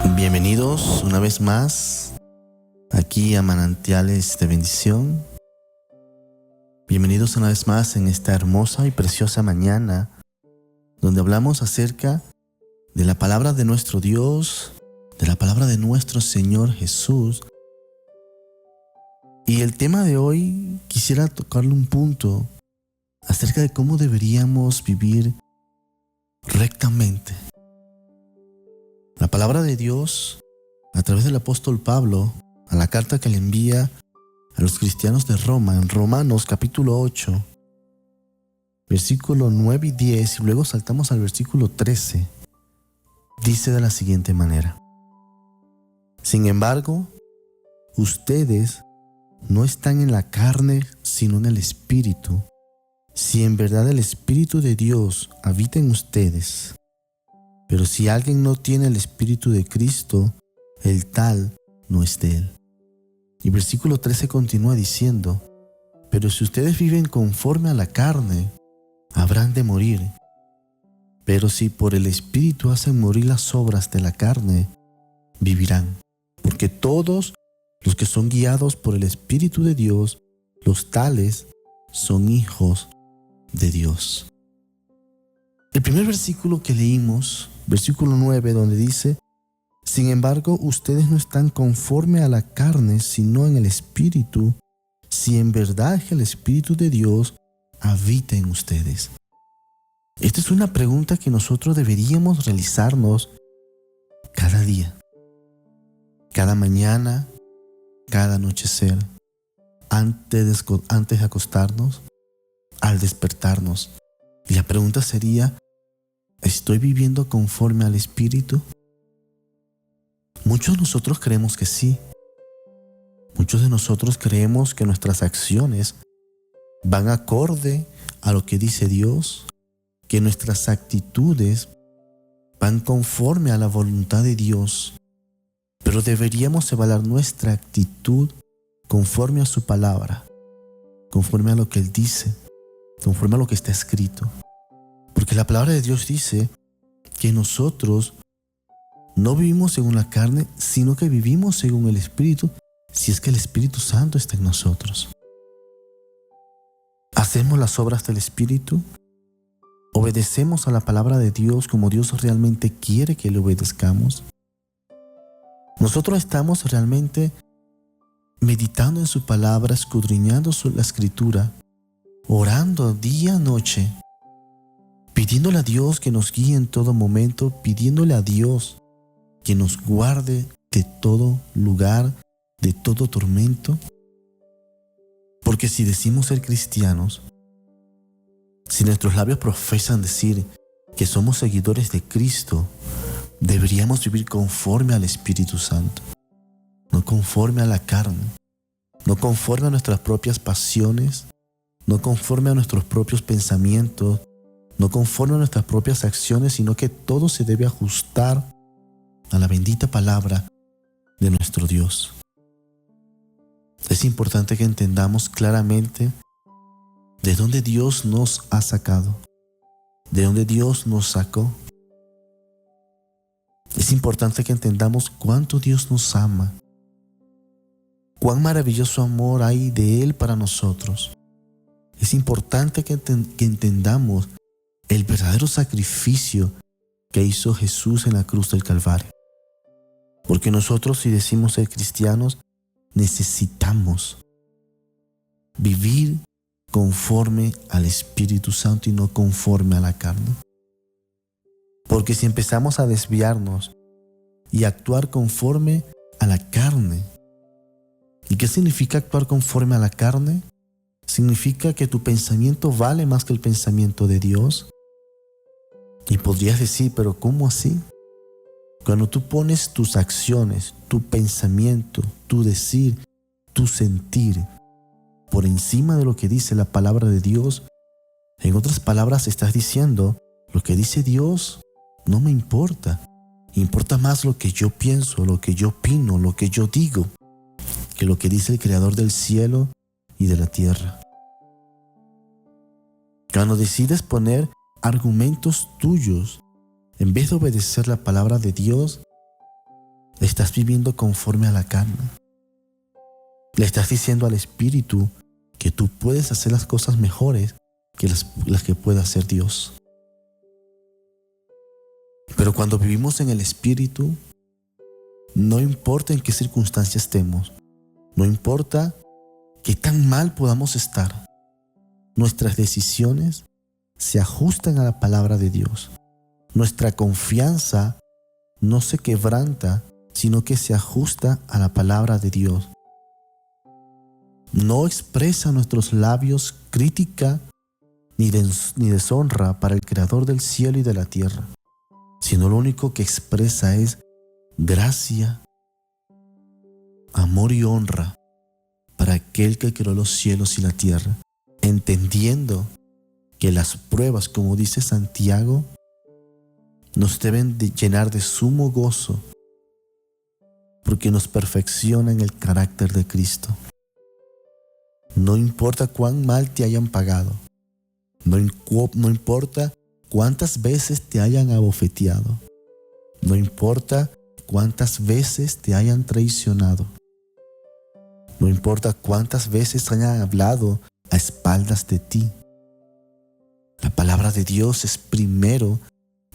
Bienvenidos una vez más aquí a Manantiales de Bendición. Bienvenidos una vez más en esta hermosa y preciosa mañana donde hablamos acerca de la palabra de nuestro Dios, de la palabra de nuestro Señor Jesús. Y el tema de hoy quisiera tocarle un punto acerca de cómo deberíamos vivir rectamente. La palabra de Dios, a través del apóstol Pablo, a la carta que le envía a los cristianos de Roma, en Romanos capítulo 8, versículo 9 y 10, y luego saltamos al versículo 13, dice de la siguiente manera: Sin embargo, ustedes no están en la carne, sino en el Espíritu, si en verdad el Espíritu de Dios habita en ustedes. Pero si alguien no tiene el Espíritu de Cristo, el tal no es de él. Y versículo 13 continúa diciendo: Pero si ustedes viven conforme a la carne, habrán de morir. Pero si por el Espíritu hacen morir las obras de la carne, vivirán. Porque todos los que son guiados por el Espíritu de Dios, los tales son hijos de Dios. El primer versículo que leímos, versículo 9, donde dice: Sin embargo, ustedes no están conforme a la carne, sino en el Espíritu, si en verdad el Espíritu de Dios habita en ustedes. Esta es una pregunta que nosotros deberíamos realizarnos cada día, cada mañana, cada anochecer, antes de acostarnos, al despertarnos. Y la pregunta sería: ¿estoy viviendo conforme al Espíritu? Muchos de nosotros creemos que sí. Muchos de nosotros creemos que nuestras acciones van acorde a lo que dice Dios, que nuestras actitudes van conforme a la voluntad de Dios. Pero deberíamos evaluar nuestra actitud conforme a su palabra, conforme a lo que Él dice, conforme a lo que está escrito. Porque la palabra de Dios dice que nosotros no vivimos según la carne, sino que vivimos según el Espíritu, si es que el Espíritu Santo está en nosotros. ¿Hacemos las obras del Espíritu? ¿Obedecemos a la palabra de Dios como Dios realmente quiere que le obedezcamos? ¿Nosotros estamos realmente meditando en su palabra, escudriñando la Escritura, orando día y noche, pidiéndole a Dios que nos guíe en todo momento, pidiéndole a Dios que nos guarde de todo lugar, de todo tormento? Porque si decimos ser cristianos, si nuestros labios profesan decir que somos seguidores de Cristo, deberíamos vivir conforme al Espíritu Santo, no conforme a la carne, no conforme a nuestras propias pasiones, no conforme a nuestros propios pensamientos, no conforme a nuestras propias acciones, sino que todo se debe ajustar a la bendita palabra de nuestro Dios. Es importante que entendamos claramente de dónde Dios nos ha sacado, de dónde Dios nos sacó. Es importante que entendamos cuánto Dios nos ama, cuán maravilloso amor hay de Él para nosotros. Es importante que entendamos el verdadero sacrificio que hizo Jesús en la cruz del Calvario. Porque nosotros, si decimos ser cristianos, necesitamos vivir conforme al Espíritu Santo y no conforme a la carne. Porque si empezamos a desviarnos y actuar conforme a la carne, ¿y qué significa actuar conforme a la carne? Significa que tu pensamiento vale más que el pensamiento de Dios. Y podrías decir, pero ¿cómo así? Cuando tú pones tus acciones, tu pensamiento, tu decir, tu sentir por encima de lo que dice la palabra de Dios, en otras palabras estás diciendo: lo que dice Dios no me importa. Importa más lo que yo pienso, lo que yo opino, lo que yo digo, que lo que dice el Creador del cielo y de la tierra. Cuando decides poner argumentos tuyos en vez de obedecer la palabra de Dios, estás viviendo conforme a la carne. Le estás diciendo al Espíritu que tú puedes hacer las cosas mejores que las que puede hacer Dios. Pero cuando vivimos en el Espíritu, no importa en qué circunstancia estemos, no importa qué tan mal podamos estar, nuestras decisiones se ajustan a la palabra de Dios. Nuestra confianza no se quebranta, sino que se ajusta a la palabra de Dios. No expresa nuestros labios crítica ni deshonra para el Creador del cielo y de la tierra, sino lo único que expresa es gracia, amor y honra para aquel que creó los cielos y la tierra, entendiendo que las pruebas, como dice Santiago, nos deben de llenar de sumo gozo, porque nos perfeccionan el carácter de Cristo. No importa cuán mal te hayan pagado, no importa cuántas veces te hayan abofeteado, no importa cuántas veces te hayan traicionado, no importa cuántas veces hayan hablado a espaldas de ti. La palabra de Dios es primero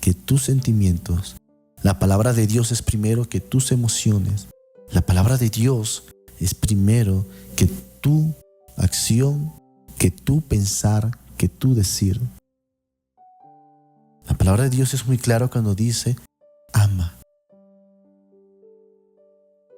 que tus sentimientos. La palabra de Dios es primero que tus emociones. La palabra de Dios es primero que tu acción, que tu pensar, que tu decir. La palabra de Dios es muy clara cuando dice, ama.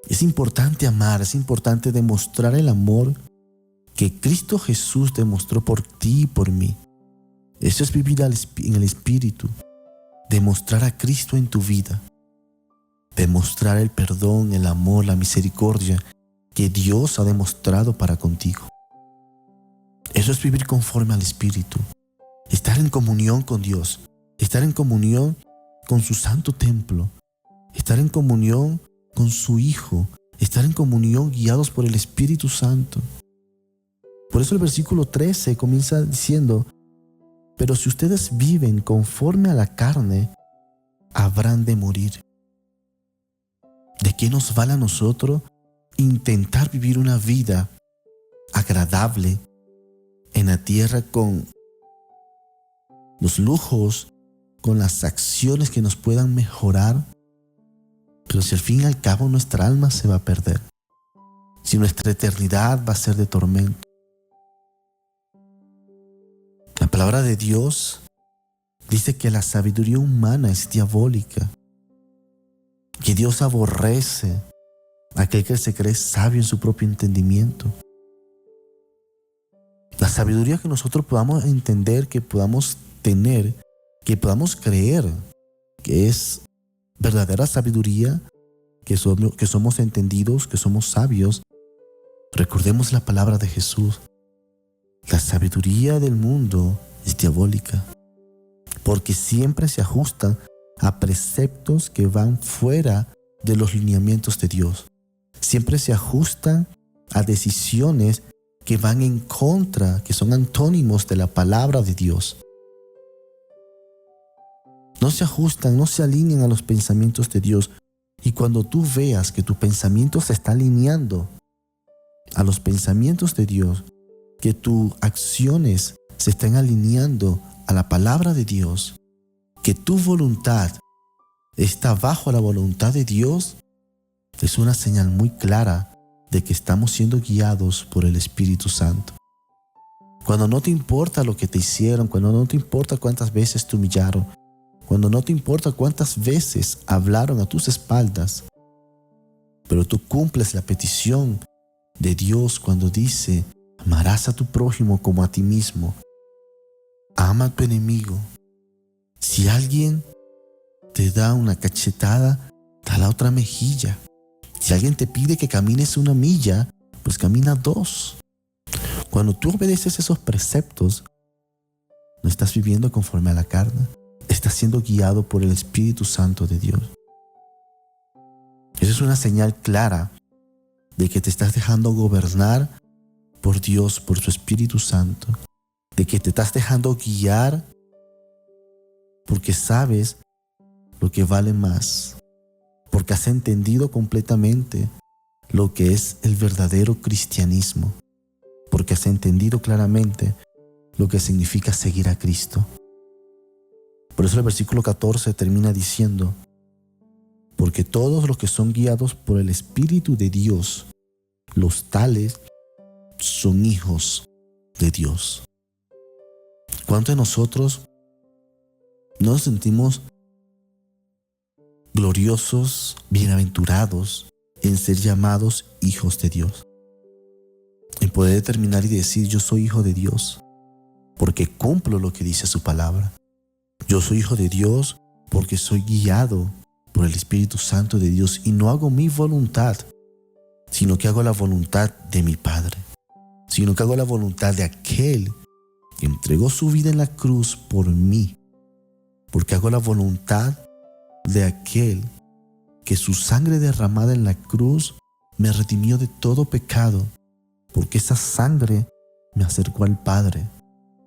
Es importante amar, es importante demostrar el amor que Cristo Jesús demostró por ti y por mí. Eso es vivir en el Espíritu, demostrar a Cristo en tu vida, demostrar el perdón, el amor, la misericordia que Dios ha demostrado para contigo. Eso es vivir conforme al Espíritu, estar en comunión con Dios, estar en comunión con su santo templo, estar en comunión con su Hijo, estar en comunión guiados por el Espíritu Santo. Por eso el versículo 13 comienza diciendo, pero si ustedes viven conforme a la carne, habrán de morir. ¿De qué nos vale a nosotros intentar vivir una vida agradable en la tierra con los lujos, con las acciones que nos puedan mejorar? Pero si al fin y al cabo nuestra alma se va a perder, si nuestra eternidad va a ser de tormento. La palabra de Dios dice que la sabiduría humana es diabólica, que Dios aborrece a aquel que se cree sabio en su propio entendimiento. La sabiduría que nosotros podamos entender, que podamos tener, que podamos creer que es verdadera sabiduría, que somos entendidos, que somos sabios. Recordemos la palabra de Jesús. La sabiduría del mundo es diabólica, porque siempre se ajustan a preceptos que van fuera de los lineamientos de Dios. Siempre se ajustan a decisiones que van en contra, que son antónimos de la palabra de Dios. No se ajustan, no se alinean a los pensamientos de Dios. Y cuando tú veas que tu pensamiento se está alineando a los pensamientos de Dios, que tus acciones se estén alineando a la palabra de Dios, que tu voluntad está bajo la voluntad de Dios, es una señal muy clara de que estamos siendo guiados por el Espíritu Santo. Cuando no te importa lo que te hicieron, cuando no te importa cuántas veces te humillaron, cuando no te importa cuántas veces hablaron a tus espaldas, pero tú cumples la petición de Dios cuando dice, amarás a tu prójimo como a ti mismo. Ama a tu enemigo. Si alguien te da una cachetada, da la otra mejilla. Si alguien te pide que camines 1 milla, pues camina 2. Cuando tú obedeces esos preceptos, no estás viviendo conforme a la carne, estás siendo guiado por el Espíritu Santo de Dios. Eso es una señal clara de que te estás dejando gobernar por Dios, por su Espíritu Santo, de que te estás dejando guiar porque sabes lo que vale más, porque has entendido completamente lo que es el verdadero cristianismo, porque has entendido claramente lo que significa seguir a Cristo. Por eso el versículo 14 termina diciendo: porque todos los que son guiados por el Espíritu de Dios, los tales son hijos de Dios. ¿Cuántos de nosotros nos sentimos gloriosos, bienaventurados en ser llamados hijos de Dios? En poder determinar y decir: yo soy hijo de Dios porque cumplo lo que dice su palabra. Yo soy hijo de Dios porque soy guiado por el Espíritu Santo de Dios y no hago mi voluntad, sino que hago la voluntad de mi Padre, sino que hago la voluntad de aquel que entregó su vida en la cruz por mí, porque hago la voluntad de aquel que su sangre derramada en la cruz me redimió de todo pecado, porque esa sangre me acercó al Padre,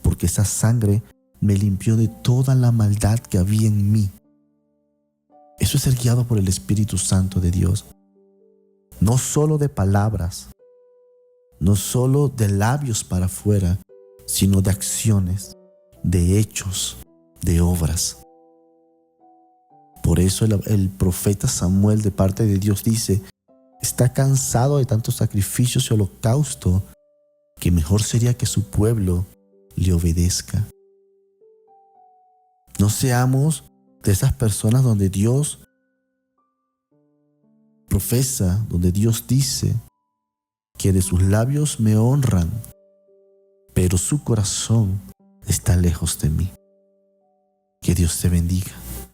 porque esa sangre me limpió de toda la maldad que había en mí. Eso es ser guiado por el Espíritu Santo de Dios. No solo de palabras, no solo de labios para afuera, sino de acciones, de hechos, de obras. Por eso el profeta Samuel de parte de Dios dice: está cansado de tantos sacrificios y holocausto, que mejor sería que su pueblo le obedezca. No seamos de esas personas donde Dios profesa, donde Dios dice que de sus labios me honran, pero su corazón está lejos de mí. Que Dios te bendiga.